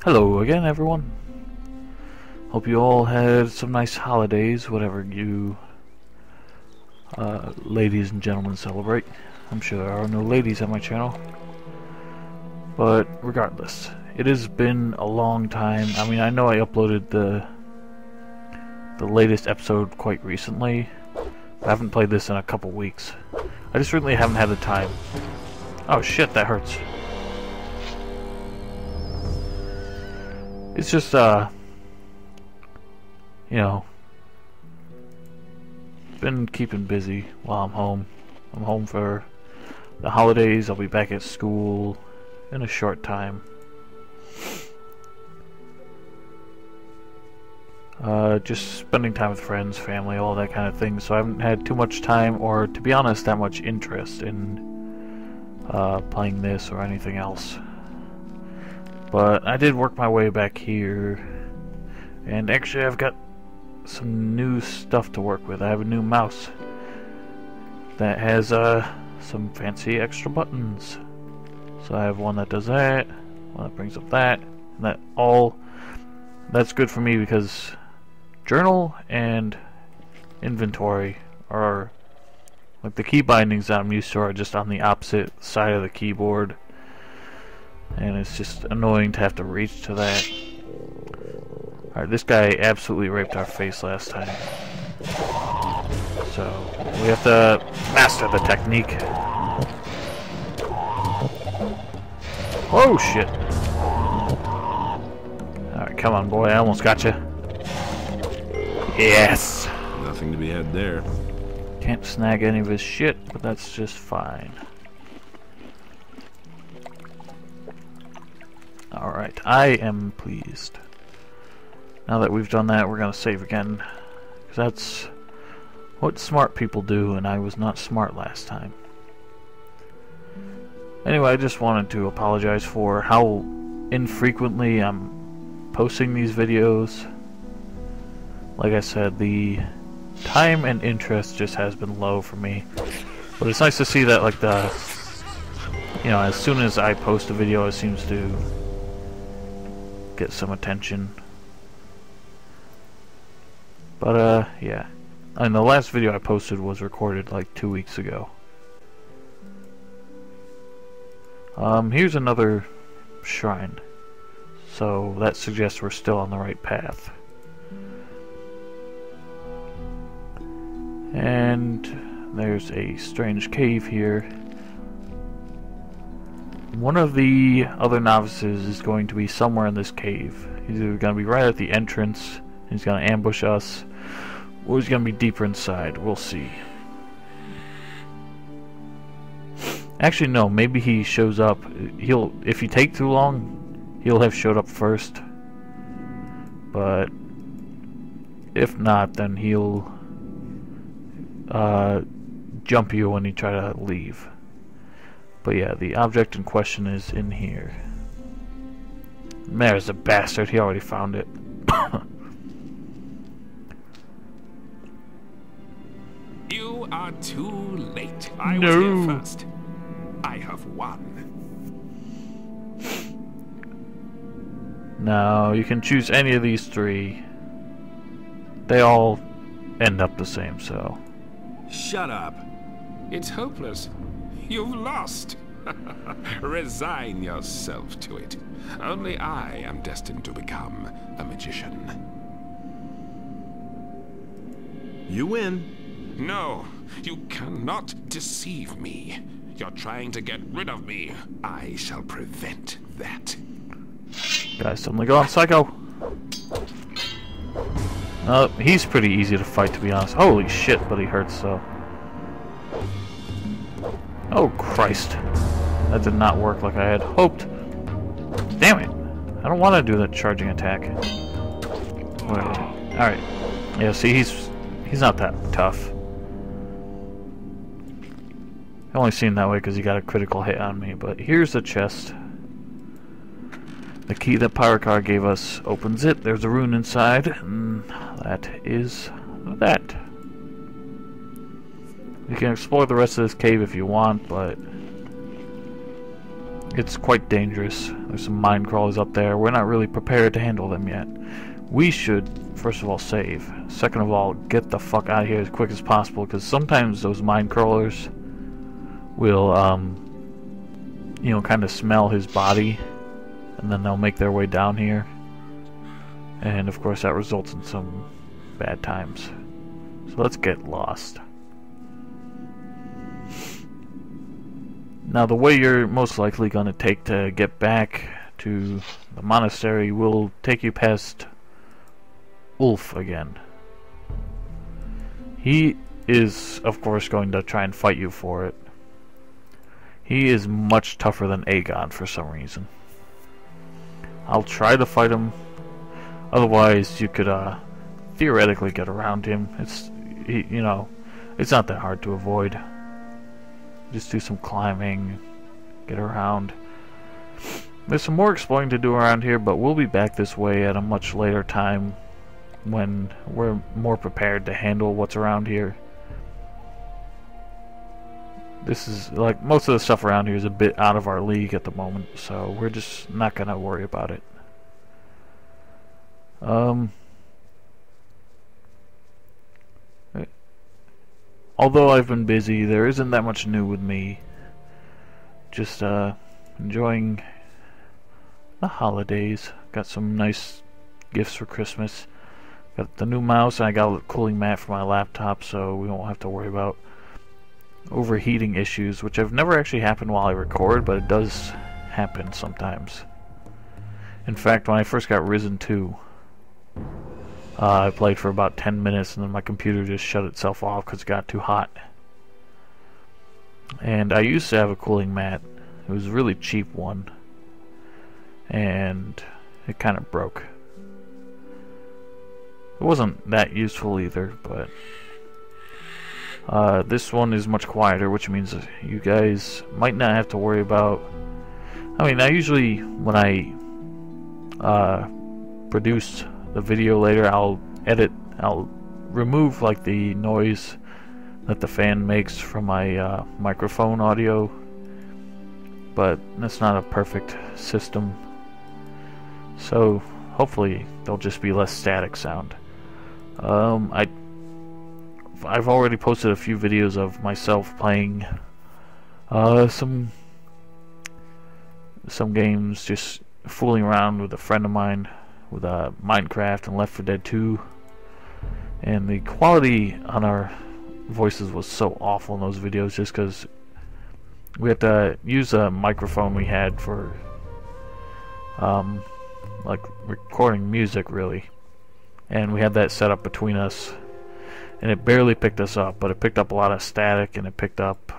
Hello again, everyone. Hope you all had some nice holidays, whatever you ladies and gentlemen celebrate. I'm sure there are no ladies on my channel. But regardless, it has been a long time. I mean, I know I uploaded the latest episode quite recently. I haven't played this in a couple weeks. I just really haven't had the time. Oh shit, that hurts. It's just, you know, been keeping busy while I'm home. I'm home for the holidays. I'll be back at school in a short time. Just spending time with friends, family, all that kind of thing. So I haven't had too much time, or to be honest, that much interest in playing this or anything else. But I did work my way back here, and actually I've got some new stuff to work with. I have a new mouse that has some fancy extra buttons. So I have one that does that, one that brings up that, and that's good for me because journal and inventory are like the key bindings that I'm used to are just on the opposite side of the keyboard. And it's just annoying to have to reach to that. Alright, this guy absolutely raped our face last time. So, we have to master the technique. Oh shit! Alright, come on boy, I almost got you. Yes! Nothing to be had there. Can't snag any of his shit, but that's just fine. Alright, I am pleased. Now that we've done that, we're gonna save again. Because that's what smart people do, and I was not smart last time. Anyway, I just wanted to apologize for how infrequently I'm posting these videos. Like I said, the time and interest just has been low for me. But it's nice to see that, like, you know, as soon as I post a video, it seems to get some attention. But yeah, and the last video I posted was recorded like 2 weeks ago. Here's another shrine, so that suggests we're still on the right path. And there's a strange cave here. One of the other novices is going to be somewhere in this cave. He's either going to be right at the entrance, and he's going to ambush us, or he's going to be deeper inside. We'll see. Actually, no. Maybe he shows up. If you take too long, he'll have showed up first. But if not, then he'll jump you when you try to leave. But yeah, the object in question is in here. There's a bastard, he already found it. You are too late. I was here first. I have won. No, you can choose any of these three. They all end up the same, so. Shut up. It's hopeless. You've lost. Resign yourself to it. Only I am destined to become a magician. You win. No, you cannot deceive me. You're trying to get rid of me. I shall prevent that. Guys, suddenly go on psycho. He's pretty easy to fight, to be honest. Holy shit, but he hurts so. Oh Christ. That did not work like I had hoped. Damn it. I don't want to do that charging attack. Whatever. Alright. Yeah, see, he's not that tough. I only seen that way because he got a critical hit on me, but here's the chest. The key that Pyrocar gave us opens it. There's a rune inside, and that is that. You can explore the rest of this cave if you want, but It's quite dangerous. There's some mine crawlers up there. We're not really prepared to handle them yet. We should, first of all, save. Second of all, get the fuck out of here as quick as possible, because sometimes those mine crawlers will, you know, kind of smell his body, and then they'll make their way down here. And of course that results in some bad times. So let's get lost. Now the way you're most likely going to take to get back to the monastery will take you past Ulf again. He is of course going to try and fight you for it. He is much tougher than Aegon for some reason. I'll try to fight him. Otherwise you could theoretically get around him. You know, it's not that hard to avoid. Just do some climbing, get around. There's some more exploring to do around here, but we'll be back this way at a much later time when we're more prepared to handle what's around here. This is, like, most of the stuff around here is a bit out of our league at the moment, so we're just not gonna worry about it. Although I've been busy, there isn't that much new with me. Just enjoying the holidays. Got some nice gifts for Christmas. Got the new mouse, and I got a cooling mat for my laptop, so we won't have to worry about overheating issues, which have never actually happened while I record, but it does happen sometimes. In fact, when I first got Risen 2, I played for about 10 minutes and then my computer just shut itself off because it got too hot. And I used to have a cooling mat. It was a really cheap one. And it kind of broke. It wasn't that useful either, but this one is much quieter, which means you guys might not have to worry about... I mean, I usually, when I produce the video later, I'll remove like the noise that the fan makes from my microphone audio, but that's not a perfect system, so hopefully there'll just be less static sound. I've already posted a few videos of myself playing some games, just fooling around with a friend of mine with Minecraft and Left 4 Dead 2, and the quality on our voices was so awful in those videos just because we had to use a microphone we had for like recording music, really, and we had that set up between us, and it barely picked us up, but it picked up a lot of static, and it picked up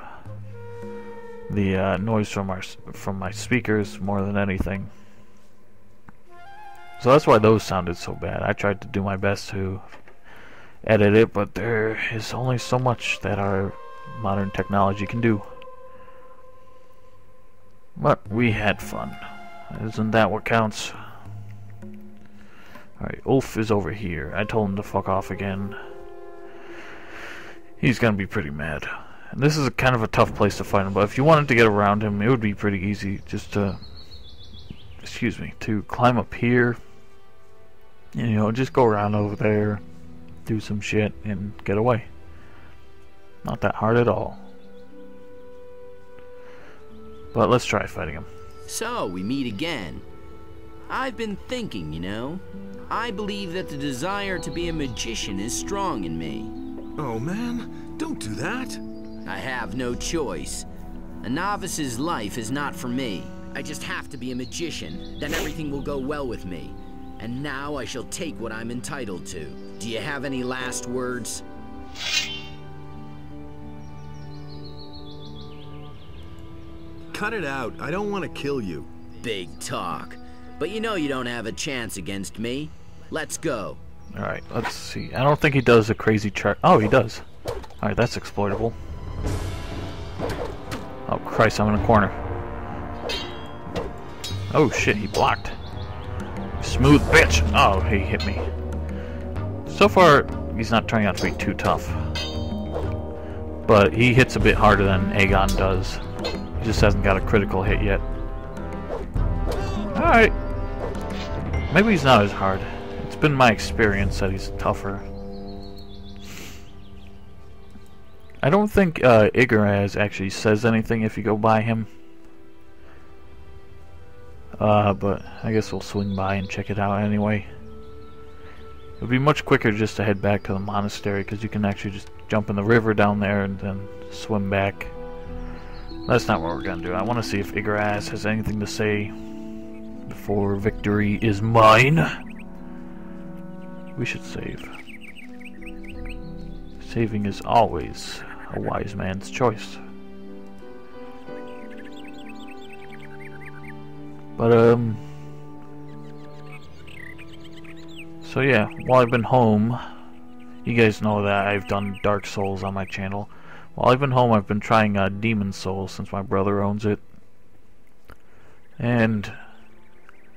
the noise from my speakers more than anything. So that's why those sounded so bad. I tried to do my best to edit it, but there is only so much that our modern technology can do. But we had fun. Isn't that what counts? Alright, Ulf is over here. I told him to fuck off again. He's gonna be pretty mad. And this is kind of a tough place to find him, but if you wanted to get around him, it would be pretty easy just to... to climb up here, and, you know, just go around over there, do some shit, and get away. Not that hard at all. But let's try fighting him. So, we meet again. I've been thinking, you know. I believe that the desire to be a magician is strong in me. Oh man, don't do that. I have no choice. A novice's life is not for me. I just have to be a magician, then everything will go well with me. And now I shall take what I'm entitled to. Do you have any last words? Cut it out. I don't want to kill you. Big talk. But you know you don't have a chance against me. Let's go. Alright, let's see. I don't think he does a crazy chart. Oh, he does. Alright, that's exploitable. Oh, Christ, I'm in a corner. Oh, shit, he blocked. Smooth bitch! Oh, he hit me. So far, he's not turning out to be too tough. But he hits a bit harder than Aegon does. He just hasn't got a critical hit yet. Alright. Maybe he's not as hard. It's been my experience that he's tougher. I don't think Igorraz actually says anything if you go by him. But I guess we'll swing by and check it out anyway. It would be much quicker just to head back to the monastery, because you can actually just jump in the river down there and then swim back. That's not what we're going to do. I want to see if Igorraz has anything to say before victory is mine. We should save. Saving is always a wise man's choice. But, so yeah, while I've been home, you guys know that I've done Dark Souls on my channel. While I've been home, I've been trying Demon Souls since my brother owns it. And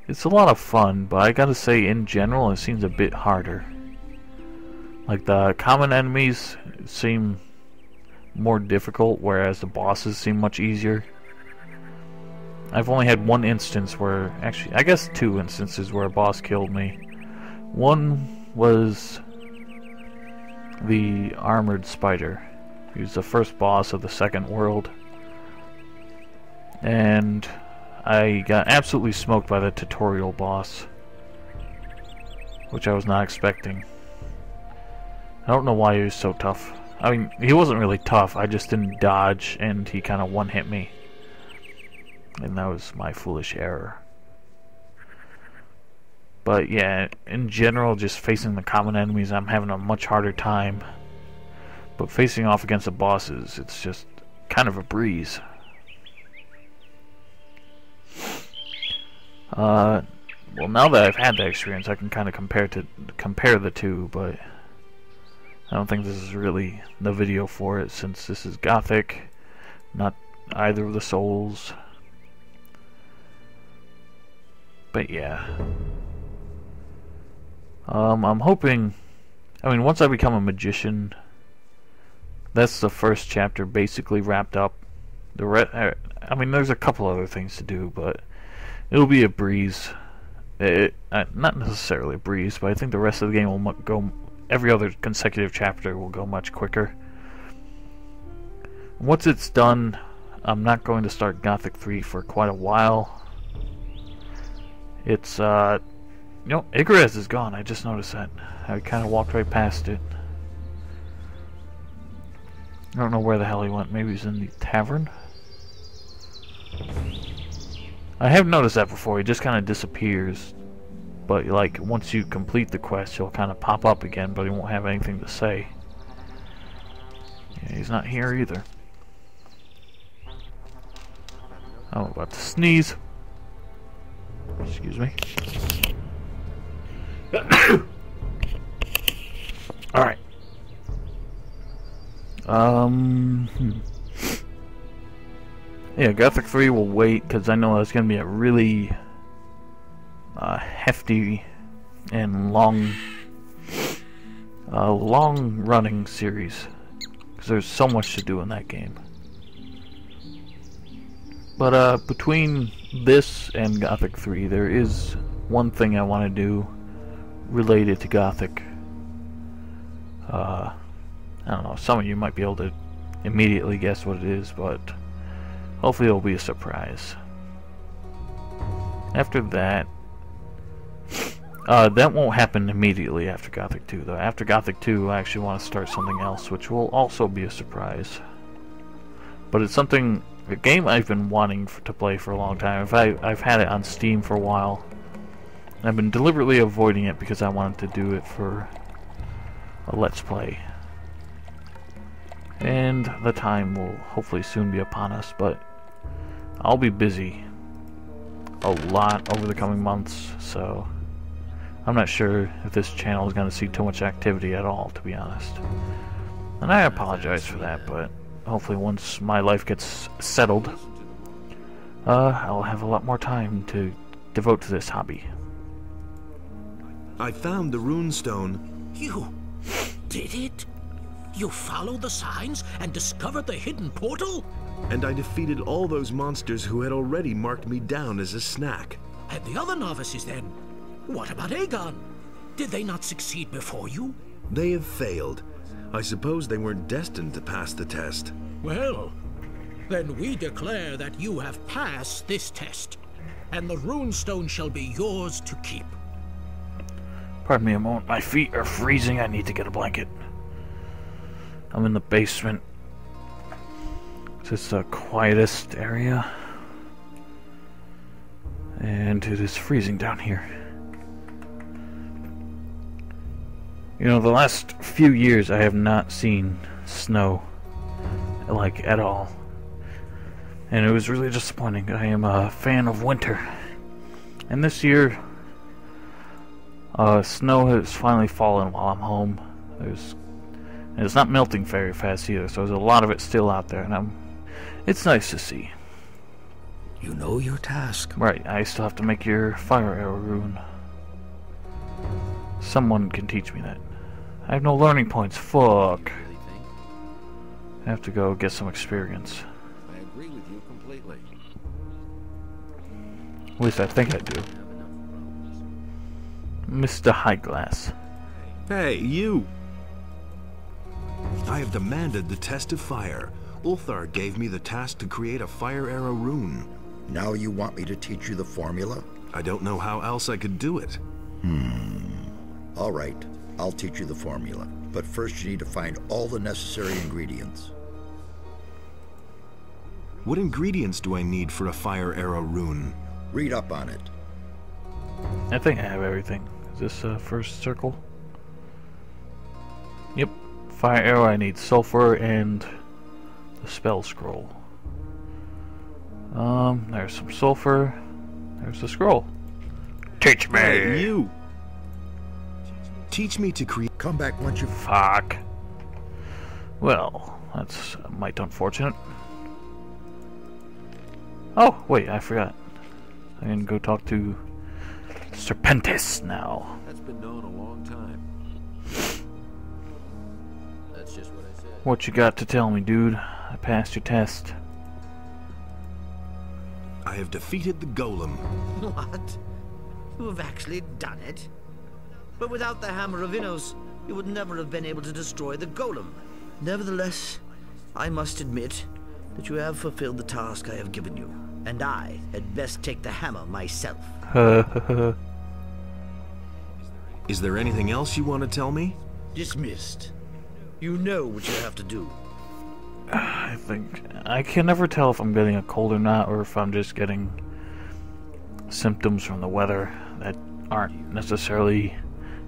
it's a lot of fun, but I gotta say, in general, it seems a bit harder. Like, the common enemies seem more difficult, whereas the bosses seem much easier. I've only had one instance where, actually, I guess 2 instances where a boss killed me. One was the armored spider. He was the first boss of the second world. And I got absolutely smoked by the tutorial boss, which I was not expecting. I don't know why he was so tough. I mean, he wasn't really tough, I just didn't dodge and he kind of one-hit me. And that was my foolish error. But yeah, in general, just facing the common enemies, I'm having a much harder time. But facing off against the bosses, it's just kind of a breeze. Well, now that I've had that experience, I can kind of compare the two, but I don't think this is really the video for it, since this is Gothic, not either of the Souls. But yeah. I'm hoping, I mean, once I become a magician, that's the first chapter basically wrapped up. I mean, there's a couple other things to do, but it'll be a breeze. Not necessarily a breeze, but I think the rest of the game will go, every other consecutive chapter will go much quicker. Once it's done, I'm not going to start Gothic 3 for quite a while. It's, you know, Igorraz is gone. I just noticed that. I kind of walked right past it. I don't know where the hell he went. Maybe he's in the tavern? I have noticed that before. He just kind of disappears. But, like, once you complete the quest, he'll kind of pop up again, but he won't have anything to say. Yeah, he's not here either. I'm about to sneeze. Excuse me. Alright. Yeah, Gothic 3 will wait, because I know it's going to be a really hefty and long-running series, because there's so much to do in that game. But between this and Gothic 3, there is one thing I want to do related to Gothic. I don't know, some of you might be able to immediately guess what it is, but hopefully it'll be a surprise. After that, that won't happen immediately after Gothic 2, though. After Gothic 2, I actually want to start something else, which will also be a surprise. But it's something, a game I've been wanting to play for a long time. I've had it on Steam for a while. I've been deliberately avoiding it because I wanted to do it for a Let's Play. And the time will hopefully soon be upon us, but I'll be busy a lot over the coming months, so I'm not sure if this channel is going to see too much activity at all, to be honest. And I apologize for that, but hopefully once my life gets settled, I'll have a lot more time to devote to this hobby. I found the rune stone. You did it? You followed the signs and discovered the hidden portal? And I defeated all those monsters who had already marked me down as a snack. And the other novices, then? What about Aegon? Did they not succeed before you? They have failed. I suppose they weren't destined to pass the test. Well, then we declare that you have passed this test, and the runestone shall be yours to keep. Pardon me a moment. My feet are freezing. I need to get a blanket. I'm in the basement. It's the quietest area. And it is freezing down here. You know, the last few years I have not seen snow, like, at all. And it was really disappointing. I am a fan of winter. And this year, snow has finally fallen while I'm home. And it's not melting very fast either, so there's a lot of it still out there, and it's nice to see. You know your task. Right, I still have to make your fire arrow rune. Someone can teach me that. I have no learning points. Fuck. I have to go get some experience. I agree with you completely. At least I think I do. Mr. Highglass. Hey, you! I have demanded the test of fire. Ulthar gave me the task to create a fire arrow rune. Now you want me to teach you the formula? I don't know how else I could do it. All right, I'll teach you the formula. But first you need to find all the necessary ingredients. What ingredients do I need for a fire arrow rune? Read up on it. I think I have everything. Is this first circle? Yep. Fire arrow, I need sulfur and the spell scroll. There's some sulfur. There's the scroll. Teach me! Hey, you! Teach me to create... Come back once you... Fuck. Well, that's might unfortunate. Oh, wait, I forgot. I can go talk to Serpentis now. That's been known a long time. That's just what I said. What you got to tell me, dude? I passed your test. I have defeated the golem. What? You have actually done it? But without the Hammer of Innos, you would never have been able to destroy the golem. Nevertheless, I must admit that you have fulfilled the task I have given you, and I had best take the hammer myself. Is there anything else you want to tell me? Dismissed. You know what you have to do. I think I can never tell if I'm getting a cold or not, or if I'm just getting symptoms from the weather that aren't necessarily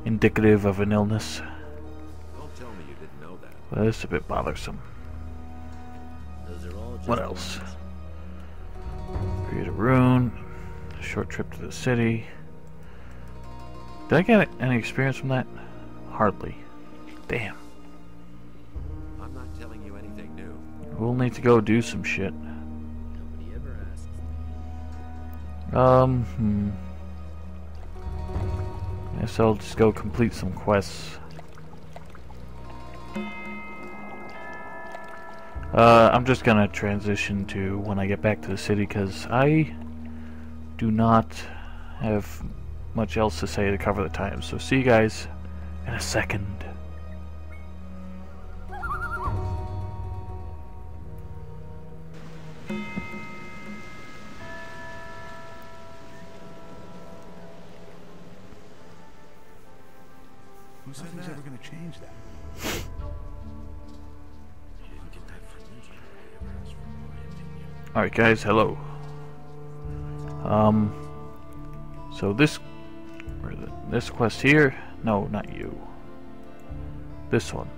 indicative of an illness. Don't tell me you didn't know that. But it's a bit bothersome. Those are all just What else? Create a rune. Short trip to the city. Did I get any experience from that? Hardly. Damn. I'm not telling you anything new. We'll need to go do some shit. Nobody ever asks Guess I'll just go complete some quests. I'm just gonna transition to when I get back to the city, because I do not have much else to say to cover the time. So see you guys in a second. Who said he's ever going to change that? Alright guys, hello. So this quest here, no, not you. This one.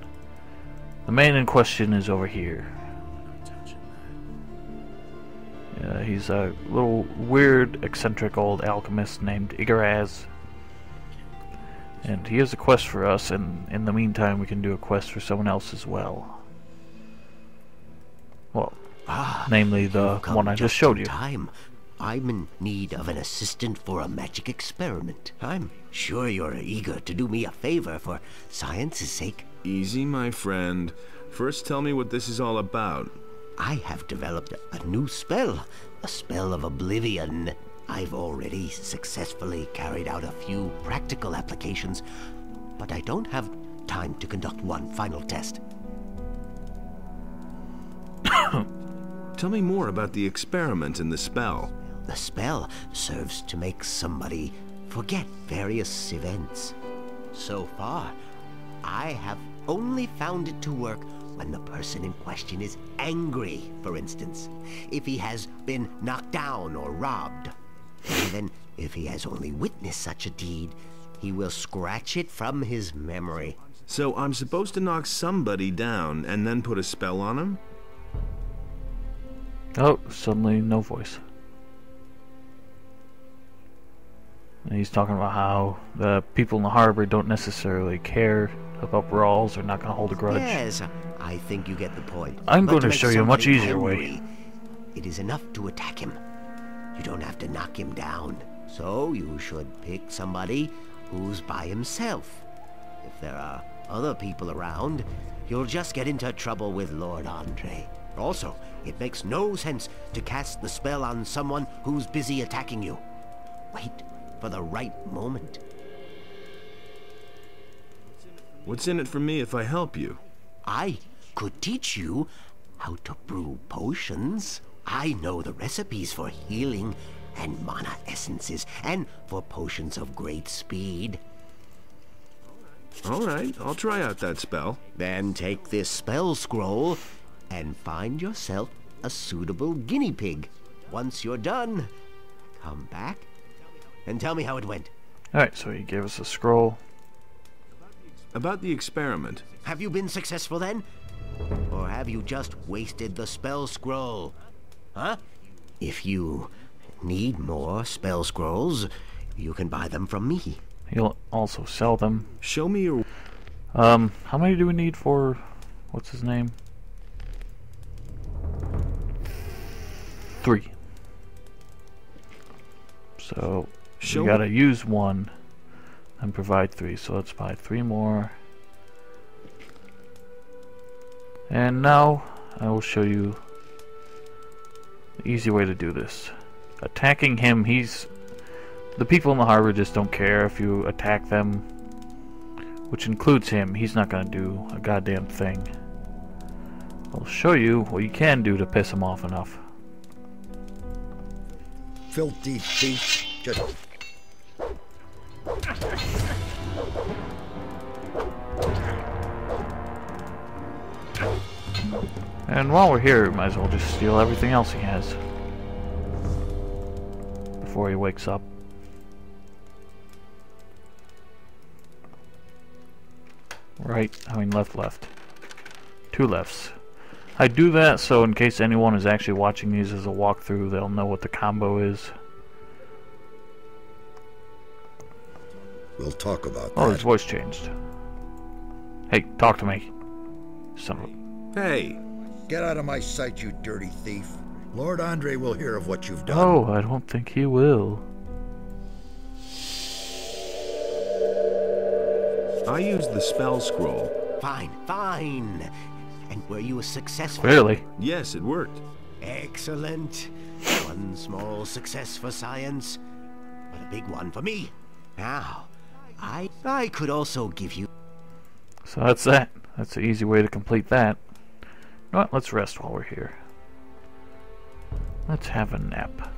The man in question is over here. He's a little weird, eccentric old alchemist named Igaraz. And he has a quest for us, and in the meantime we can do a quest for someone else as well. Well, namely the one I just showed you. Time. I'm in need of an assistant for a magic experiment. I'm sure you're eager to do me a favor for science's sake. Easy, my friend. First tell me what this is all about. I have developed a new spell, a spell of Oblivion. I've already successfully carried out a few practical applications, but I don't have time to conduct one final test. Tell me more about the experiment and the spell. The spell serves to make somebody forget various events. So far, I have only found it to work when the person in question is angry, for instance. If he has been knocked down or robbed. Even if he has only witnessed such a deed, he will scratch it from his memory. So I'm supposed to knock somebody down and then put a spell on him? Oh, suddenly no voice. And he's talking about how the people in the harbor don't necessarily care about brawls. They're not going to hold a grudge. Yes, I think you get the point. I'm But going to make show you a much somebody easier way. angry, it is enough to attack him. You don't have to knock him down. So you should pick somebody who's by himself. If there are other people around, you'll just get into trouble with Lord Andre. Also, it makes no sense to cast the spell on someone who's busy attacking you. Wait for the right moment. What's in it for me if I help you? I could teach you how to brew potions. I know the recipes for healing and mana essences, and for potions of great speed. Alright, I'll try out that spell. Then take this spell scroll and find yourself a suitable guinea pig. Once you're done, come back and tell me how it went. Alright, so he gave us a scroll. About the experiment. Have you been successful then? Or have you just wasted the spell scroll? Huh? If you need more spell scrolls, you can buy them from me. He'll also sell them. Show me your... How many do we need for... what's his name? 3. So, we gotta use 1 and provide 3. So let's buy 3 more. And now, I will show you the easy way to do this. Attacking him, the people in the harbor just don't care if you attack them, which includes him. He's not gonna do a goddamn thing. I'll show you what you can do to piss him off enough. Filthy thief. Just... And while we're here, we might as well just steal everything else he has before he wakes up. Right, I mean left. 2 lefts. I do that so in case anyone is actually watching these as a walkthrough, they'll know what the combo is. We'll talk about Oh, that. his voice changed. Hey, talk to me. Son of a... Hey! Get out of my sight, you dirty thief. Lord Andre will hear of what you've done. Oh, I don't think he will. I used the spell scroll. Fine. And were you successful? Really? Yes, it worked. Excellent. One small success for science, but a big one for me. Now, I could also give you... So that's that. That's an easy way to complete that. You know what? Let's rest while we're here. Let's have a nap.